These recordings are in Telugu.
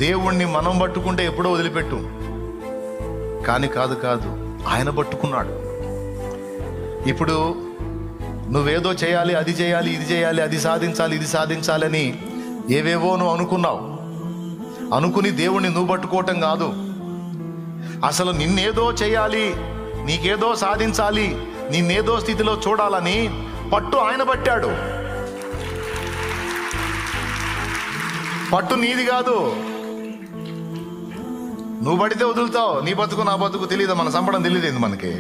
దేవుణ్ణి మనం పట్టుకుంటే ఎప్పుడో వదిలిపెట్టు, కానీ కాదు, ఆయన పట్టుకున్నాడు. ఇప్పుడు నువ్వేదో చేయాలి, అది చేయాలి, ఇది చేయాలి, అది సాధించాలి, ఇది సాధించాలని ఏవేవో నువ్వు అనుకున్నావు. అనుకుని దేవుణ్ణి నువ్వు పట్టుకోవటం కాదు, అసలు నిన్నేదో చేయాలి, నీకేదో సాధించాలి, నిన్నేదో స్థితిలో చూడాలని పట్టు ఆయన పట్టాడు. పట్టు నీది కాదు, నువ్వు పడితే వదులుతావు. నీ బతుకు నా బతుకు తెలియదు, మన సంపడం తెలియదు మనకి.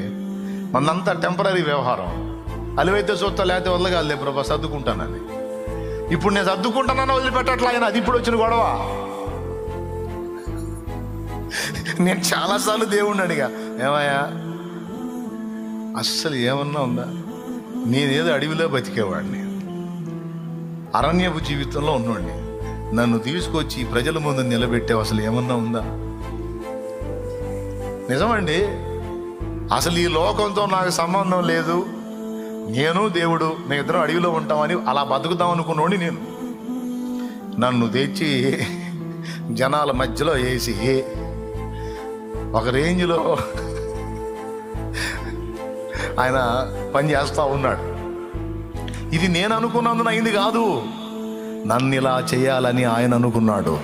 మనంతా టెంపరీ వ్యవహారం. అలివైతే చూస్తా, లేకపోతే వదలగాలే ప్రభా సర్దుకుంటానని. ఇప్పుడు నేను సర్దుకుంటానని వదిలిపెట్టట్లా ఆయన, అది ఇప్పుడు వచ్చిన గొడవ. నేను చాలాసార్లు దేవుణ్ణి అడిగా, ఏమయ్యా అస్సలు ఏమన్నా ఉందా? నేనేదో అడవిలో బతికేవాడిని, అరణ్యపు జీవితంలో ఉన్నవాడిని, నన్ను తీసుకొచ్చి ప్రజల ముందు నిలబెట్టావు, అసలు ఏమన్నా ఉందా? నిజమండి, అసలు ఈ లోకంతో నాకు సంబంధం లేదు, నేను దేవుడు మేము ఇద్దరం అడవిలో ఉంటామని అలా బతుకుదాం అనుకున్నోడి నేను. నన్ను తెచ్చి జనాల మధ్యలో వేసి ఒక రేంజ్లో ఆయన పని చేస్తూ ఉన్నాడు. ఇది నేను అనుకున్నందున అయింది కాదు, నన్ను ఇలా చేయాలని ఆయన అనుకున్నాడు.